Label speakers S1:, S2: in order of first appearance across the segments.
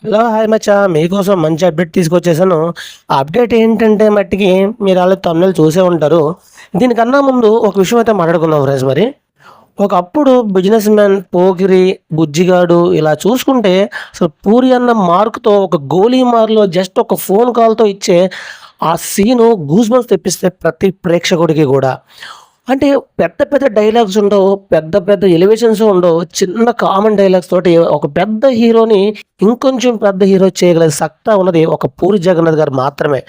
S1: Hello! Hi మచ్చా. మీకోసం మంచి update తీసుకొచ్చేసాను. ఆ అప్డేట్ ఏంటంటే మట్టికి మీరు ఆల్రెడీ థంబ్‌నెయిల్ చూసే ఉంటారు. దీనికన్నా ముందు ఒక విషయం అయితే మాట్లాడుకుందాం ఫ్రెండ్స్ మరి. ఒకప్పుడు బిజినెస్ మ్యాన్, పోకిరి, బుజ్జిగాడు ఇలా చూసుకుంటే అసలు 'పూరి' అన్న మార్క్‌తో ఒక గోలీమార్‌లో జస్ట్ ఒక ఫోన్ కాల్‌తో ఇచ్చే ఆ సీను గూస్‌బంప్స్ తెప్పిస్తాయి ప్రతి ప్రేక్షకుడికి గూడా. అంటే పెద్ద పెద్ద డైలాగ్స్ ఉండవు. పెద్ద పెద్ద ఎలివేషన్స్ ఉండవు. చిన్న కామన్ డైలాగ్స్ తోటి ఒక పెద్ద హీరోని ఇంకొంచెం పెద్ద హీరో చేయగల సత్తా ఉన్నది ఒక 'పూరి జగన్నాథ్' గారు మాత్రమే.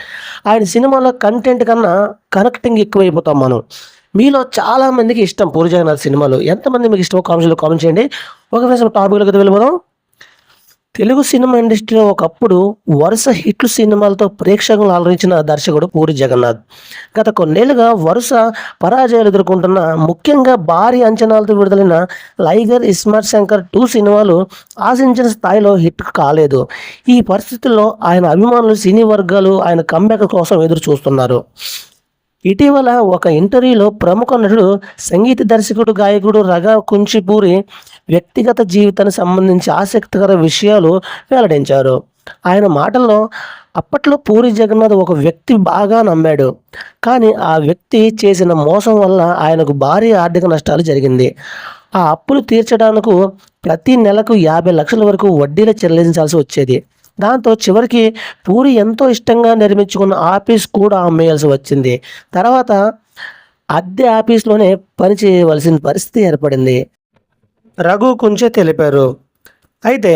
S1: ఆయన సినిమాలో కంటెంట్ కన్నా కనెక్టింగ్ ఎక్కువైపోతాం మనం. మీలో చాలా మందికి ఇష్టం 'పూరి జగన్నాథ్' సినిమాలు. ఎంతమంది మీకు ఇష్టమో కామెంట్స్‌లో కామెంట్ చేయండి. ఓకే ఫ్రెండ్స్, టాపిక్‌లోకి వెళ్ళిపోదాం. తెలుగు సినిమా ఇండస్ట్రీలో ఒకప్పుడు వరుస హిట్లు సినిమాలతో ప్రేక్షకులను అలరించిన దర్శకుడు 'పూరి జగన్నాథ్'. గత కొన్నేళ్లుగా వరుస పరాజయాలు ఎదుర్కొంటున్న, ముఖ్యంగా భారీ అంచనాలతో విడుదలైన 'లైగర్', 'ఇస్మార్ట్ శంకర్' 2 సినిమాలు ఆశించిన స్థాయిలో హిట్ కాలేదు. ఈ పరిస్థితుల్లో ఆయన అభిమానులు, సినీ వర్గాలు ఆయన కమ్‌బ్యాక్ కోసం ఎదురు చూస్తున్నారు. ఇటీవల ఒక ఇంటర్వ్యూలో ప్రముఖ నటుడు, సంగీత దర్శకుడు, గాయకుడు రగా కుంచిపూరి వ్యక్తిగత జీవితానికి సంబంధించి ఆసక్తికర విషయాలు వెల్లడించారు. ఆయన మాటల్లో, అప్పట్లో పూరి జగన్నాథ్ ఒక వ్యక్తి బాగా నమ్మాడు. కానీ ఆ వ్యక్తి చేసిన మోసం వల్ల ఆయనకు భారీ ఆర్థిక నష్టాలు జరిగింది. ఆ అప్పులు తీర్చడానికు ప్రతి నెలకు 50 లక్షల వరకు వడ్డీలు చెల్లించాల్సి వచ్చేది. దాంతో చివరికి పూరి ఎంతో ఇష్టంగా నిర్మించుకున్న ఆఫీస్ కూడా అమ్మేయాల్సి వచ్చింది. తర్వాత అద్దె ఆఫీస్‌లోనే పని చేయవలసిన పరిస్థితి ఏర్పడింది. రఘు కుంచే తెలిపారు. అయితే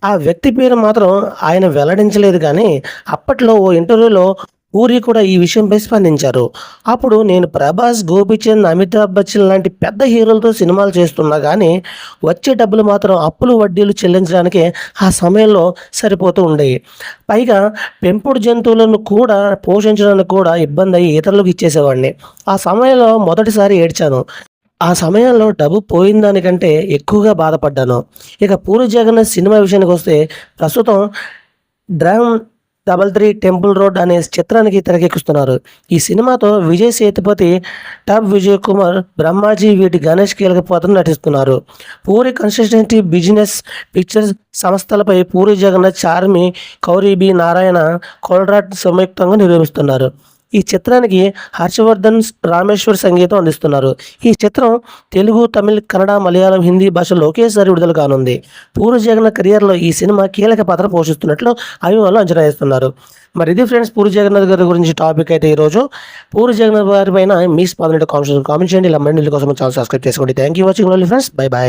S1: ఆ వ్యక్తి పేరు మాత్రం ఆయన వెల్లడించలేదు గానీ, అప్పట్లో ఓ ఇంటర్వ్యూలో పూరి కూడా ఈ విషయంపై స్పందించారు. అప్పుడు నేను ప్రభాస్, గోపీచంద్, అమితాబ్ బచ్చన్ లాంటి పెద్ద హీరోలతో సినిమాలు చేస్తున్నా గానీ, వచ్చే డబ్బులు మాత్రం అప్పులు, వడ్డీలు చెల్లించడానికే ఆ సమయంలో సరిపోతూ ఉండేయి. పైగా పెంపుడు జంతువులను కూడా పోషించడానికి కూడా ఇబ్బందయ్యి ఇతరులకు ఇచ్చేసేవాడిని. ఆ సమయంలో మొదటిసారి ఏడ్చాను. ఆ సమయంలో డబ్బు పోయిన దానికంటే ఎక్కువగా బాధపడ్డాను. ఇక 'పూరి జగన్నాథ్' సినిమా విషయానికొస్తే ప్రస్తుతం 'డ్రామ్ 33 టెంపుల్ రోడ్' అనే చిత్రానికి తెరకెక్కిస్తున్నారు. ఈ సినిమాతో విజయ్ సేతుపతి, టాప్ విజయ్ కుమార్, బ్రహ్మాజీ, వీటి గణేష్ కీలక పాత్రలు నటిస్తున్నారు. పూరి కన్సిస్టెంటీ బిజినెస్ పిక్చర్స్ సంస్థలపై పూరి జగన్నాథ్, చార్మి, కౌరి బి. నారాయణ, కొల్రాట్ సంయుక్తంగా నిర్మిస్తున్నారు. ఈ చిత్రానికి హర్షవర్ధన్ రామేశ్వర్ సంగీతం అందిస్తున్నారు. ఈ చిత్రం తెలుగు, తమిళ్, కన్నడ, మలయాళం, హిందీ భాషల్లో ఒకేసారి విడుదల కానుంది. పూరి జగన్నాథ్ కెరియర్‌లో ఈ సినిమా కీలక పాత్ర పోషిస్తున్నట్లు అభిమానులు అంచనా వేస్తున్నారు. మరి ఇది ఫ్రెండ్స్, పూరి జగన్నాథ్ గారి గురించి టాపిక్ అయితే ఈరోజు. పూరి జగన్నాథ్ గారి పైన మీ స్పందన కామెంట్ చేయండి. ఇలా మరిన్ని వీడియోల కోసం ఛానల్ సబ్స్క్రైబ్ చేసుకోండి. Thank you watching friends. By by.